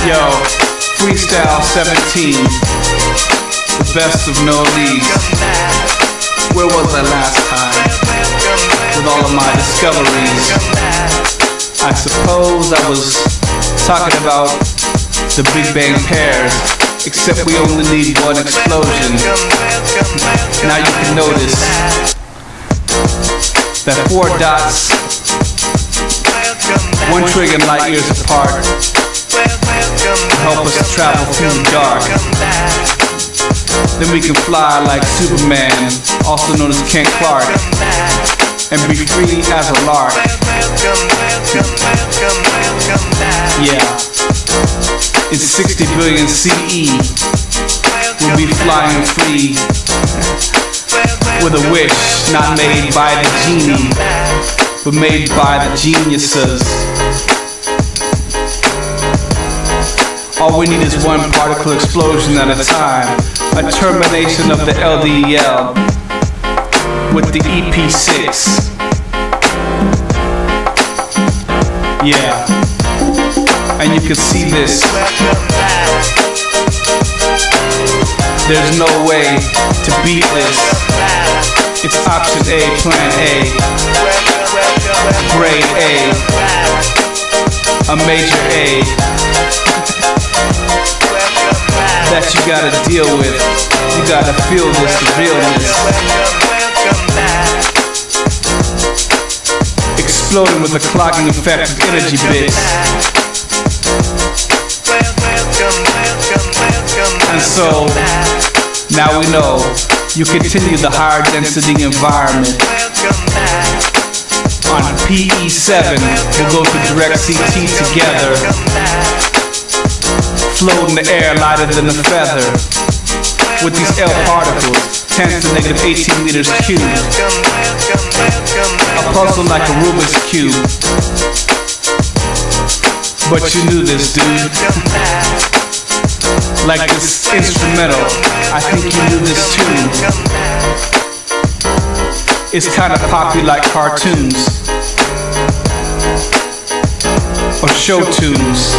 Yo, Freestyle 17, the best of NoNeedz. Where was I last time? With all of my discoveries. I suppose I was talking about the Big Bang pairs, except we only need one explosion. Now you can notice that 4 dots, 1 trillion light years apart, help us to travel through the dark. Then we can fly like Superman, also known as Kent Clark, and be free as a lark. Yeah, in 60 billion CE, we'll be flying free with a wish not made by the genie, but made by the geniuses. All we need is one particle explosion at a time, a termination of the LDL with the EP6. Yeah, and you can see this. There's no way to beat this. It's option A, plan A, grade A, a major A that you gotta deal with. You gotta feel this, the realness. Exploding with a clogging effect of energy bits. And so, now we know you continue the higher density environment. On PE7, we'll go to direct CT together. Float in the air lighter than a feather. With these L particles, 10 to negative 18 meters cubed. A puzzle like a Rubik's Cube. But you knew this, dude. Like this instrumental, I think you knew this too. It's kinda poppy like cartoons or show tunes.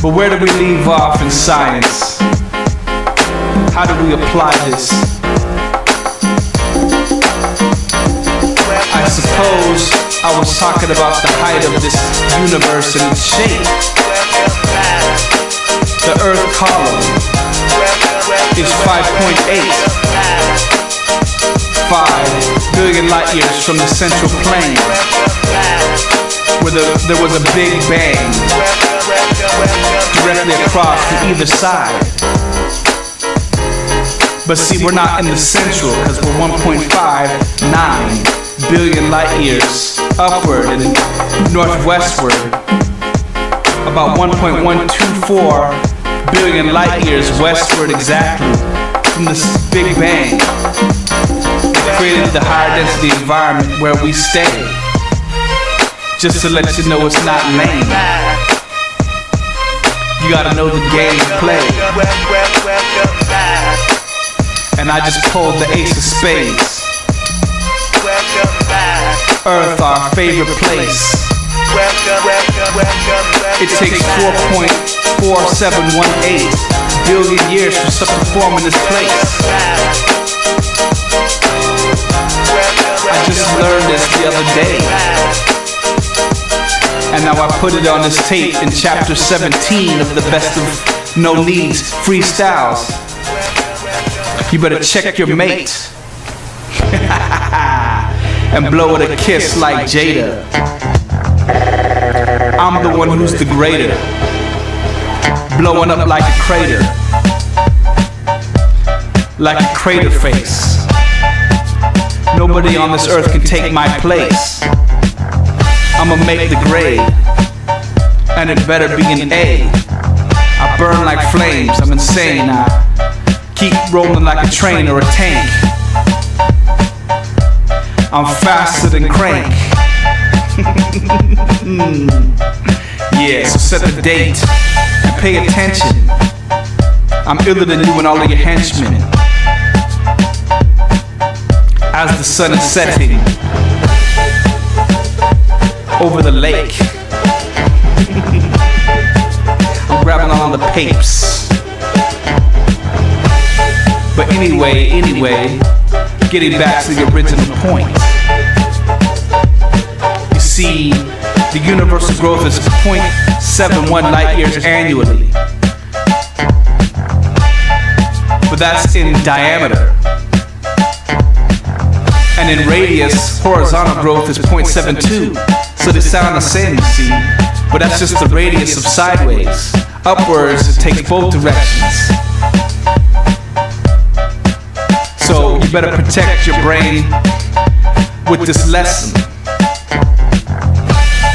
But where do we leave off in science? How do we apply this? I suppose I was talking about the height of this universe and its shape. The Earth column is 5.8. 5 billion light years from the central plane, where there was a Big Bang directly across from either side. But see, we're not in the central because we're 1.59 billion light years upward and northwestward. About 1.124 billion light years westward exactly from this Big Bang that created the higher density environment where we stay. Just to let you know it's not lame. You gotta know the game to play. And I just pulled the ace of spades. Earth, our favorite place. It takes 4.4718 billion years for stuff to form in this place. I just learned this the other day. And now I put it on this tape in chapter 17 of the best of NoNeedz Freestyles. You better check your mate and blow it a kiss like Jada. I'm the one who's the greater, blowing up like a crater, like a crater face. Nobody on this earth can take my place. I'ma make the grade, and it better be an A. I burn like flames, I'm insane. I keep rolling like a train or a tank. I'm faster than crank. Yeah, so set the date and pay attention. I'm iller than you and all of your henchmen. As the sun is setting over the lake, grabbing all the papes. But anyway, getting back to the original point. You see, the universal growth is 0.71 light years annually. But that's in diameter. And in radius, horizontal growth is 0.72. So they sound the same, you see. But that's just the radius of sideways. Upwards, it takes both directions. So you better protect your brain with this lesson.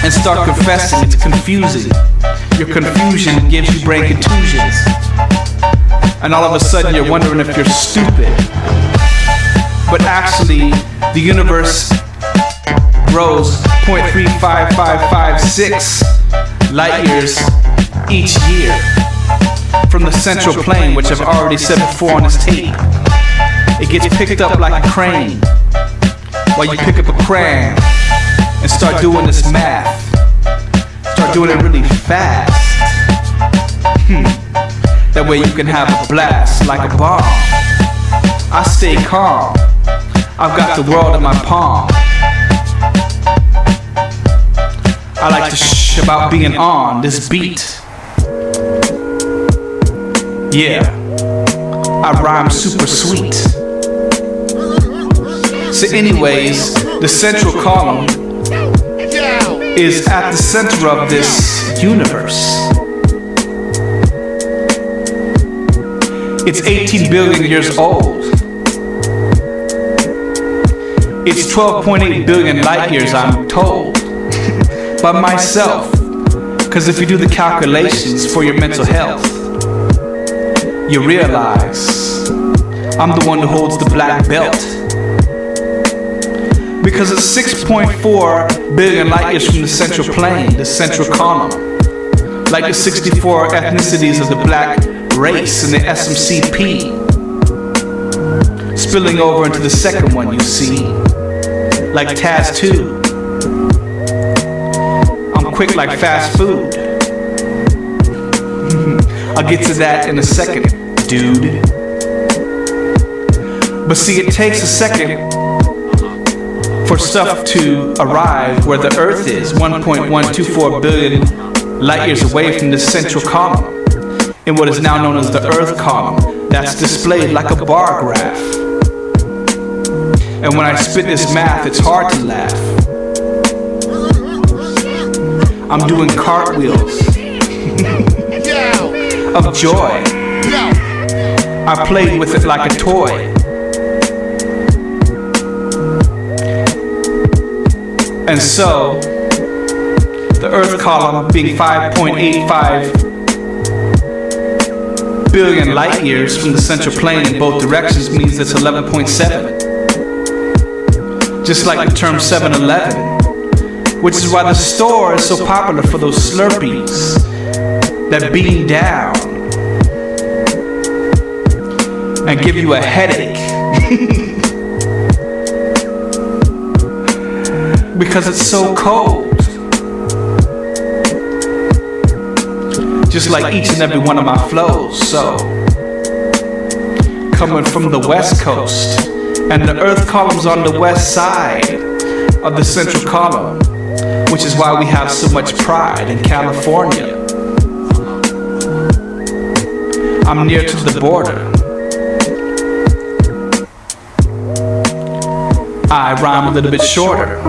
And start confessing it's confusing. Your confusion gives you brain contusions. And all of a sudden you're wondering if you're stupid. But actually, the universe grows 0.35556 light years each year from the central plane, which I've already said before on this tape. It gets picked up like a crane while you pick up a crayon and start doing this math. Start doing it really fast. That way you can have a blast like a bomb. I stay calm. I've got the world in my palm. I like to shh about being on this beat. Yeah, I rhyme super sweet. So anyways, the central column is at the center of this universe. It's 18 billion years old. It's 12.8 billion light years, I'm told, by myself. Because if you do the calculations for your mental health, you realize I'm the one who holds the black belt. Because it's 6.4 billion light years from the central plane, the central column. Like the 64 ethnicities of the black race in the SMCP. Spilling over into the second one, you see. Like Taz 2. I'm quick like fast food. I'll get to that in a second, dude. But see, it takes a second for stuff to arrive where the Earth is, 1.124 billion light years away from the central column, in what is now known as the Earth column, that's displayed like a bar graph. And when I spit this math, it's hard to laugh. I'm doing cartwheels of joy. I played with it like a toy. And so, the Earth column being 5.85 billion light years from the central plane in both directions means it's 11.7. Just like the term 7-Eleven, which is why the store is so popular for those Slurpees that beam down and give you a headache. Because it's so cold. Just like each and every one of my flows. So, coming from the West Coast, and the Earth column's on the west side of the central column, which is why we have so much pride in California. I'm near to the border. I rhyme a little bit shorter.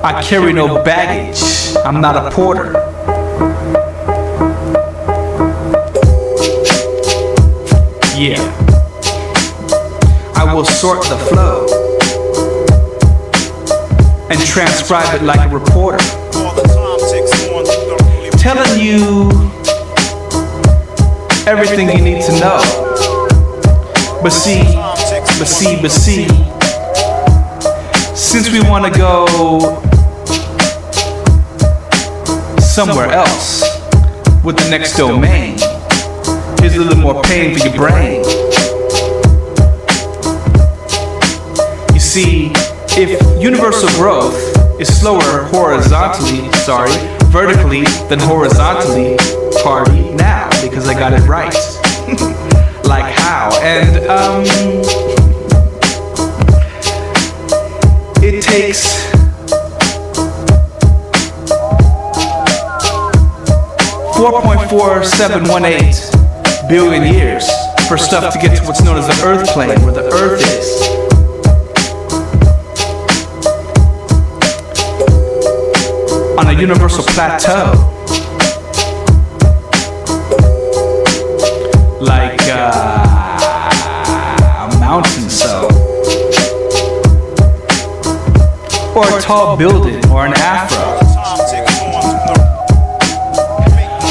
I carry no baggage. I'm not a porter. Yeah. I will sort the flow and transcribe it like a reporter, telling you everything you need to know. But see, since we want to go somewhere else with the next domain, here's a little more pain for your brain. You see, if universal growth is slower horizontally, vertically than horizontally, party now, because I got it right. Like how? And it takes 4.4718 billion years for stuff to get to what's known as the Earth plane, where the Earth is. On a universal plateau. Like a mountain, so. Or a tall building, or an afro.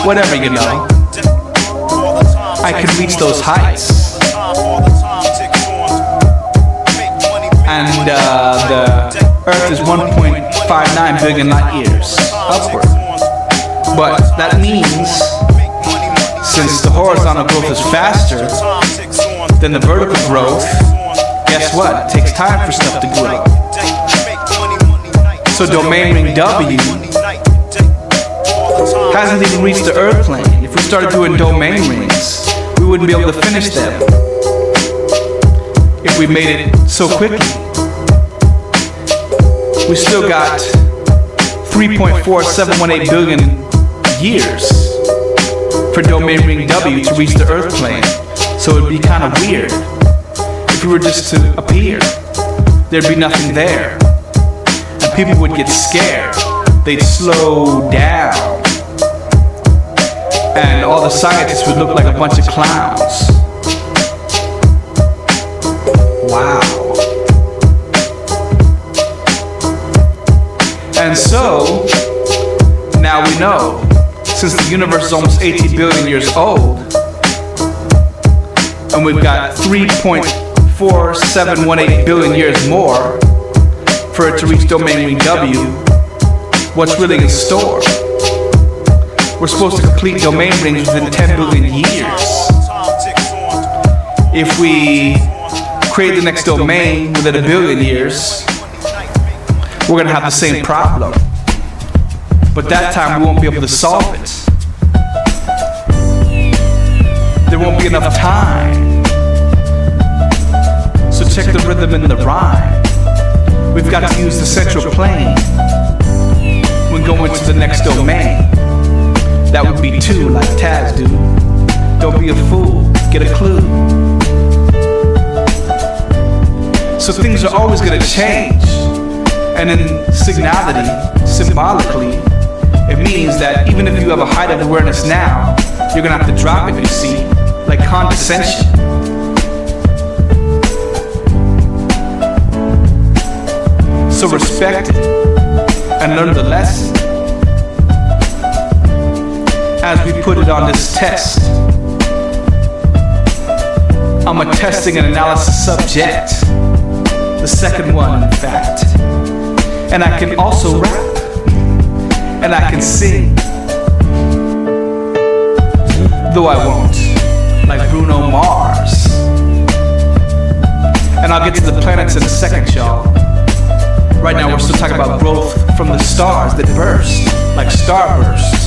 Whatever, you know. I can reach those heights. And the Earth is 1.59 billion light years upward. But that means, since the horizontal growth is faster than the vertical growth, guess what? It takes time for stuff to grow. So domain ring W hasn't even reached the Earth plane. If we started doing domain rings, we wouldn't be able to finish them if we made it so quickly. We still got 3.4718 billion years for domain ring W to reach the Earth plane. So it'd be kind of weird if we were just to appear. There'd be nothing there. And people would get scared. They'd slow down. And all the scientists would look like a bunch of clowns. Wow. And so, now we know, since the universe is almost 18 billion years old, and we've got 3.4718 billion years more for it to reach domain ring W, what's really in store? We're supposed to complete domain rings within 10 billion years. If we create the next domain within a billion years, we're going to have the same problem. But that time we won't be able to solve it. There won't be enough time. So check the rhythm and the rhyme. We've got to use the central plane when going to the next domain. That would be 2, like Taz do. Don't be a fool, get a clue. So things are always gonna change. And in signality, symbolically, it means that even if you have a height of awareness now, you're gonna have to drop it, you see, like condescension. So respect it and learn the lesson. As we put it on this test, I'm a testing and analysis subject, the second one in fact. And I can also rap, and I can sing, though I won't, like Bruno Mars. And I'll get to the planets in a second, y'all. Right now we're still talking about growth from the stars that burst, like starbursts.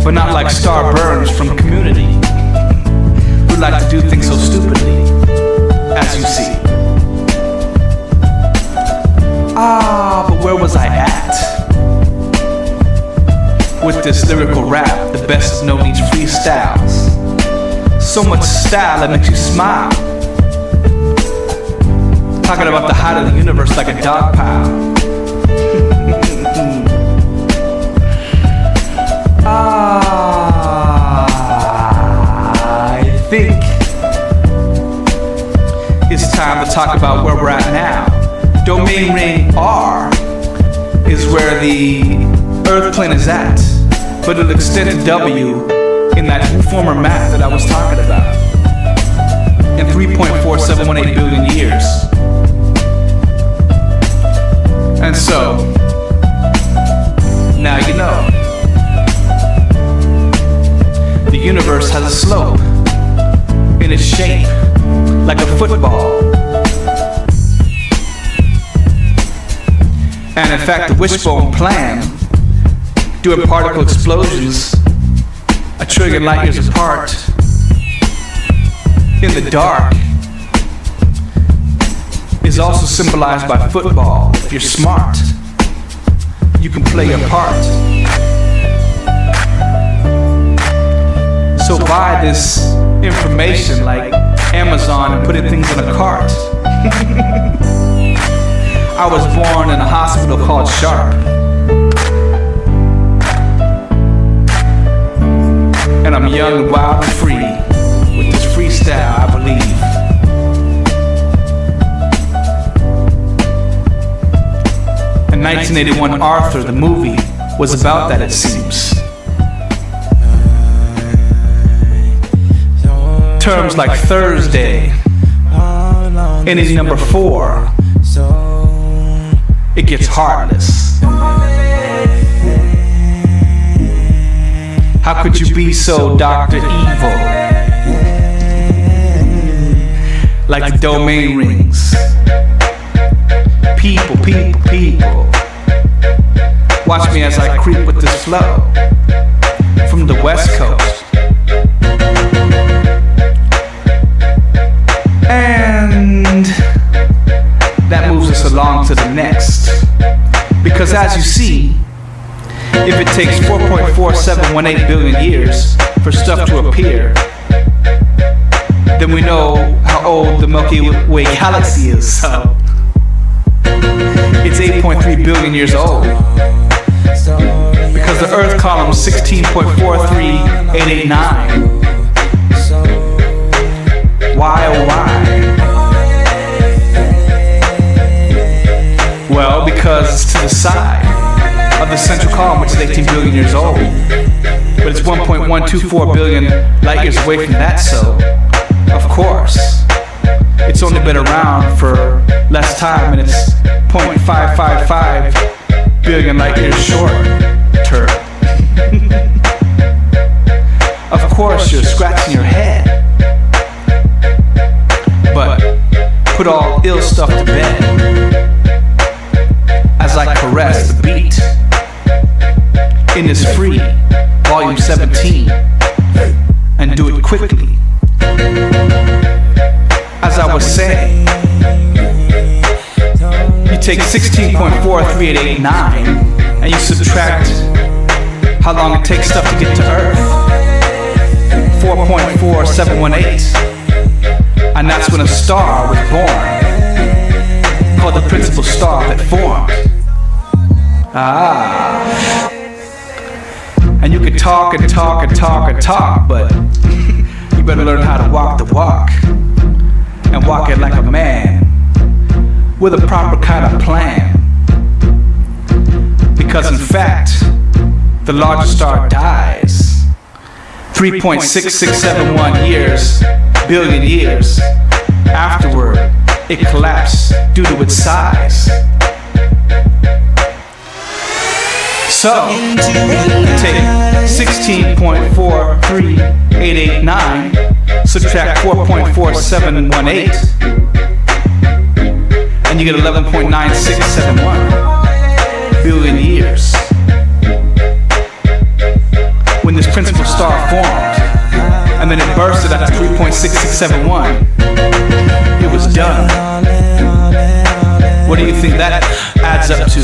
But not like star burns from Community, who like to do things so stupidly, as you see. But where was I at? With this lyrical rap, the best of NoNeedz freestyles. So much style that makes you smile. Talking about the height of the universe like a dog pile. I think it's time to talk about where we're at now. Domain ring R is where the Earth plane is at, but it'll extend to W in that former map that I was talking about in 3.4718 billion years. And so, now you know. The universe has a slope in its shape, like a football. And in fact, the wishbone plan doing particle explosions a trillion light years apart in the dark is also symbolized by football. If you're smart, you can play your part. So buy this information like Amazon and put in things in a cart. I was born in a hospital called Sharp. And I'm young and wild and free with this freestyle, I believe. In 1981, Arthur, the movie, was about that, it seems. Terms like Thursday, inning number 4, it gets heartless. How could you be so Dr. Evil? Like the domain rings. People, people, people. Watch me as I creep with this flow from the West Coast. And that moves us along to the next. Because as you see, if it takes 4.4718 billion years for stuff to appear, then we know how old the Milky Way galaxy is, so it's 8.3 billion years old. Because the Earth column is 16.43889. Why, oh why? Well, because it's to the side of the central column, which is 18 billion years old. But it's 1.124 billion light years away from that, so of course it's only been around for less time, and it's 0.555 billion light years shorter. Of course you're scratching your head, but put all ill stuff to bed as I caress the beat in this free volume 17, and do it quickly. As I was saying, you take 16.43889 and you subtract how long it takes stuff to get to Earth, 4.4718, and that's when a star was born, called the principal star that formed. And you can talk and talk and talk and talk, but you better learn how to walk the walk, and walk it like a man, with a proper kind of plan. Because in fact, the largest star dies 3.6671 billion years afterward. It collapsed due to its size. So, take 16.43889, subtract 4.4718, and you get 11.9671 billion years. When this principal star formed, and then it bursted after 3.6671, it was done. What do you think that adds up to?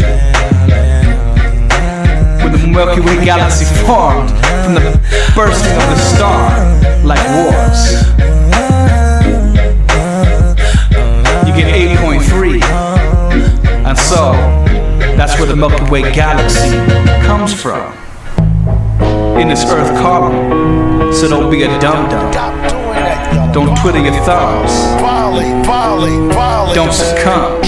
When the Milky Way galaxy formed from the bursting of the star, like wars, you get 8.3, and so that's where the Milky Way galaxy comes from, in this Earth column. So don't be a dum-dum. Don't twiddle your thumbs. Don't succumb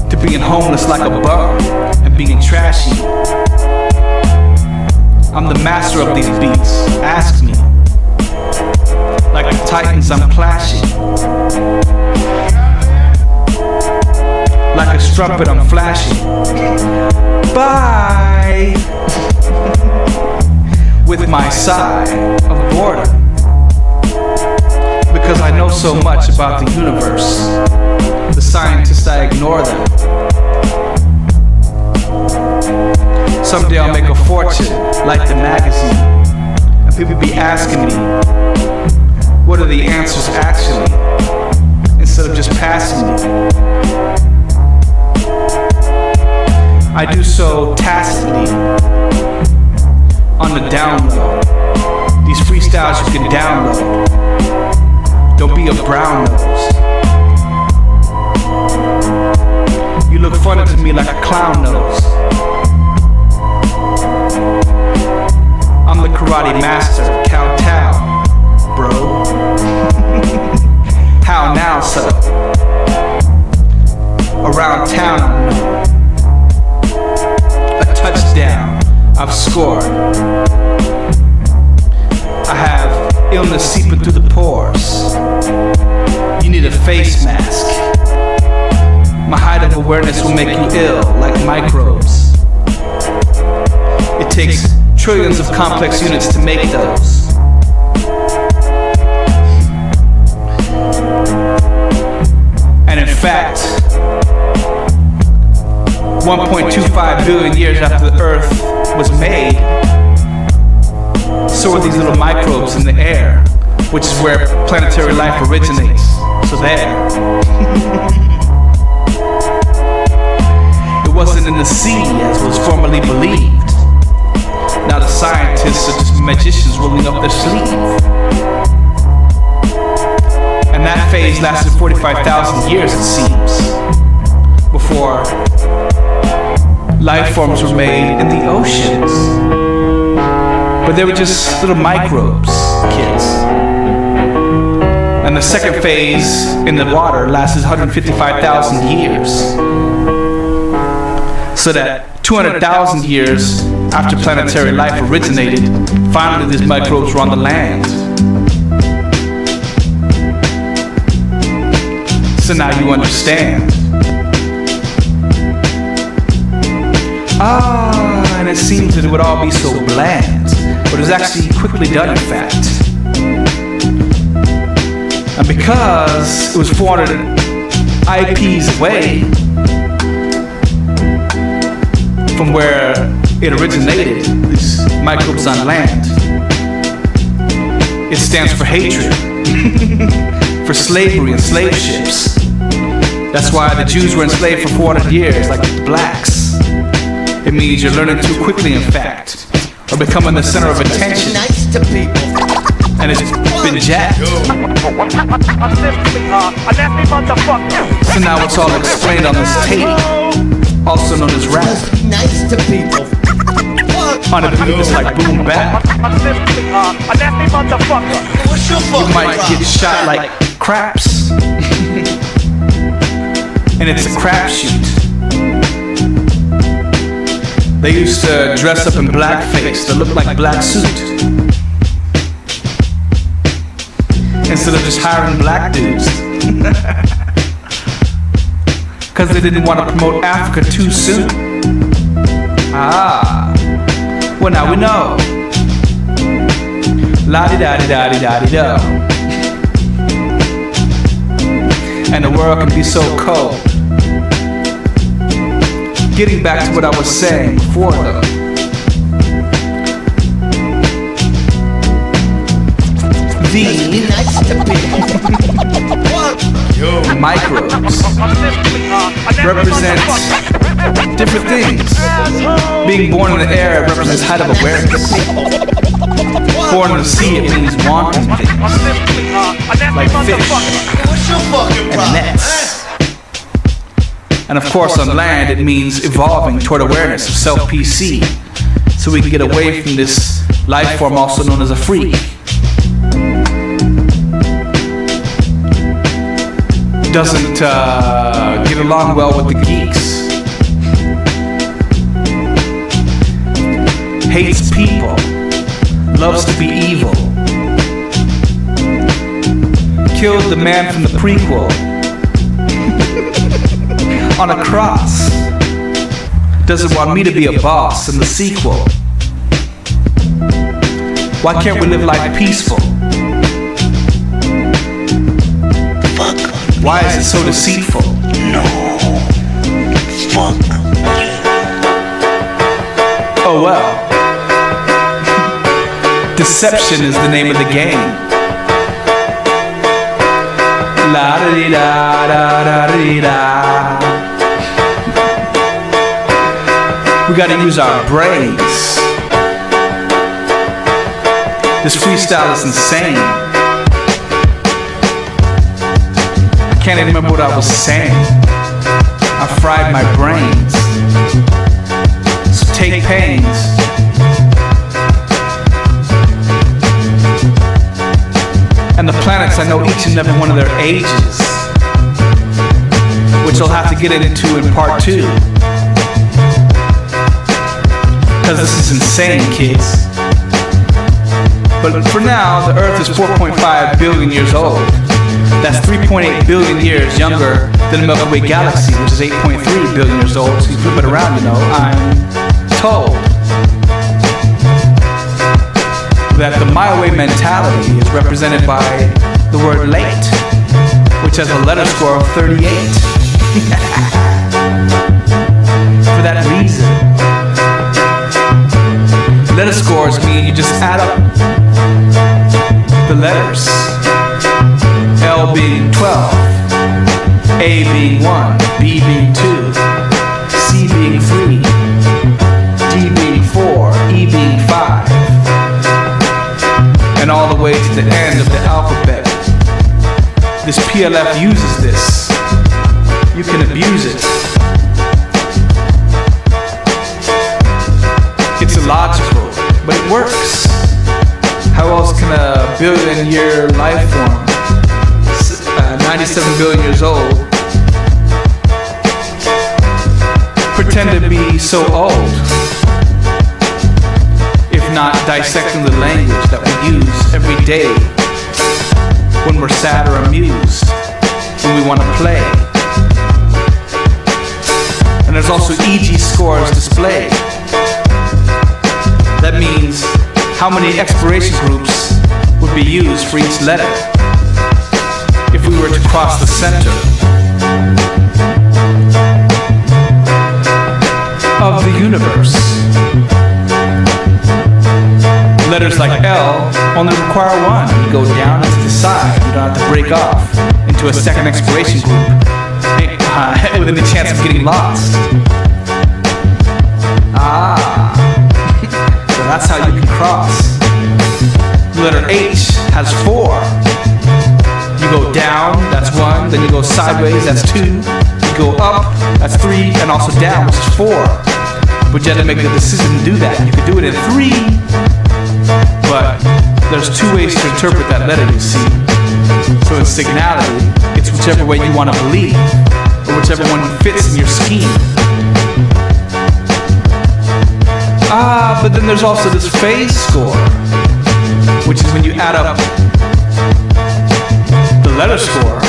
to being homeless like a bum and being trashy. I'm the master of these beats. Ask me. Like the Titans, I'm clashing. Like a strumpet, I'm flashing. Bye. With my sigh of boredom, because I know so much about the universe. The scientists, I ignore them. Someday I'll make a fortune, like the magazine. And people be asking me, what are the answers actually? Instead of just passing me. I do so tacitly, on the down low. These freestyles you can download. Don't be a brown nose. You look funny to me like a clown nose. I'm the karate master, kowtow, bro. How now, so? Around town, I know. A touchdown, I've scored. I have illness seeping through the pores. You need a face mask. My height of awareness will make you ill, like microbes. It takes trillions of complex units to make those. And in fact, 1.25 billion years after the Earth was made, so are these little microbes in the air, which is where planetary life originates. So there. It wasn't in the sea as was formerly believed. Now the scientists are just magicians rolling up their sleeve. And that phase lasted 45,000 years, it seems, before life forms were made in the oceans. But they were just little microbes, kids. And the second phase in the water lasted 155,000 years. So that 200,000 years after planetary life originated, finally these microbes were on the land. So now you understand. And it seems that it would all be so bland, but it was actually quickly done, in fact. And because it was 400 IPs away from where it originated, these microbes on land, it stands for hatred, for slavery and slave ships. That's why the Jews were enslaved for 400 years, like the blacks. It means you're learning too quickly, in fact, or becoming the center of attention. Nice to people. And it's been jacked. So now it's all explained on this tape, also known as rap. Nice to people. On a beat that's like boom bap. You might get shot like craps. And it's a crapshoot. They used to dress up in blackface to look like black suit, instead of just hiring black dudes. Cause they didn't want to promote Africa too soon. Well now we know. La-di-da-di-da-di-da-di-do. And the world can be so cold. Getting back to what I was saying before though. The microbes represent different things. Being born in the air represents height of awareness. Born in the sea, it means wanting things, like fish and nets. And of course on land it means evolving toward awareness of self-PC, so we can get away from this life form also known as a freak. Doesn't get along well with the geeks. Hates people. Loves to be evil. Killed the man from the prequel on a cross. Doesn't want me to be a boss in the sequel. Why can't we live life peaceful? Why is it so deceitful? No. Fuck. Oh well. Deception is the name of the game. La da dee da da da dee da. We gotta use our brains. This freestyle is insane. I can't even remember what I was saying. I fried my brains. So take pains. And the planets, I know each and every one of their ages, which I'll have to get into in part 2. Because this is insane, kids. But for now, the Earth is 4.5 billion years old. That's 3.8 billion years younger than the Milky Way galaxy, which is 8.3 billion years old. So you flip it around, you know, I'm told that the my way mentality is represented by the word late, which has a letter score of 38. For that reason, letter scores mean you just add up the letters. L being 12, A being 1, B being 2, C being 3, D being 4, E being 5, and all the way to the end of the alphabet. This PLF uses this. You can abuse it. It's illogical, but it works. How else can a billion-year life form, 97 billion years old, pretend to be so old, if not dissecting the language that we use every day when we're sad or amused, when we want to play? And there's also EG scores displayed. That means how many expiration groups would be used for each letter if we were to cross the center of the universe. Letters like L only require one. You go down and to the side. You don't have to break off into a second expiration group with any chance of getting lost. So that's how you can cross. The letter H has 4. You go down, that's 1. Then you go sideways, that's 2. You go up, that's 3. And also down, which is 4. But you had to make a decision to do that. You could do it in 3. But there's 2 ways to interpret that letter, you see. So in signality, it's whichever way you want to believe, or whichever one fits in your scheme. But then there's also this phase score, which is when you add up the letter score,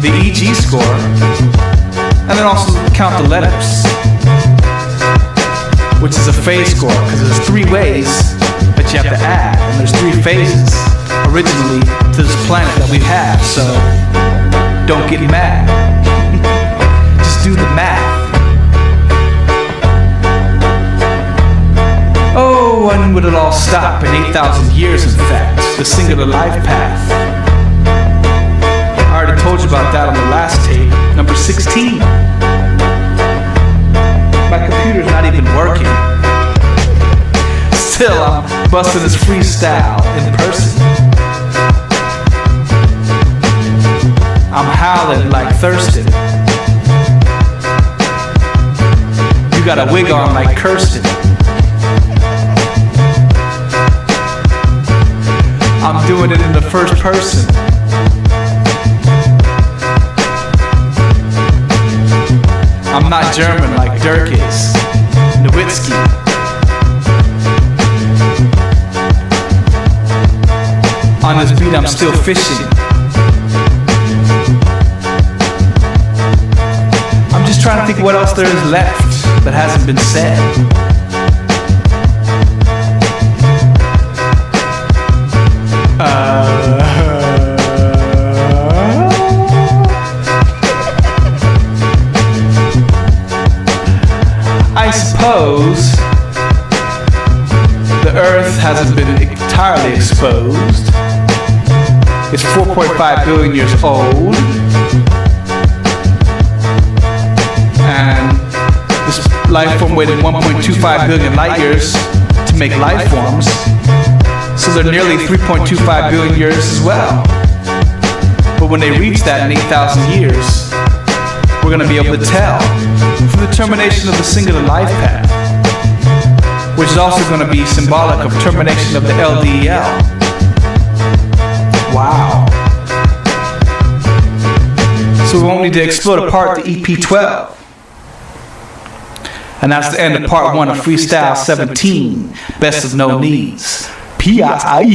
the EG score, and then also count the letters, which is a phase score, because there's 3 ways that you have to add, and there's 3 phases originally to this planet that we have. So don't get mad. Just do the math. Oh, when would it all stop? In 8,000 years, in fact. The singular life path. I already told you about that on the last tape, number 16. My computer's not even working. Still, I'm busting this freestyle in person. I'm howling like Thurston. You got a wig on like Kirsten. I'm doing it in the first person. I'm not German like Dirk is. Nowitzki. On this beat, I'm still fishing. I'm just trying to think what else there is left that hasn't been said. I suppose exposed. It's 4.5 billion years old. And this life form waited 1.25 billion light years to make life forms. So they're nearly 3.25 billion years as well. But when they reach that in 8,000 years, we're going to be able to tell from the termination of the singular life path, which is also going to be symbolic of termination of the LDL. Wow. So we won't need to explode apart the EP12. And that's the end of part 1 of Freestyle 17, Best of NoNeedz. P.I.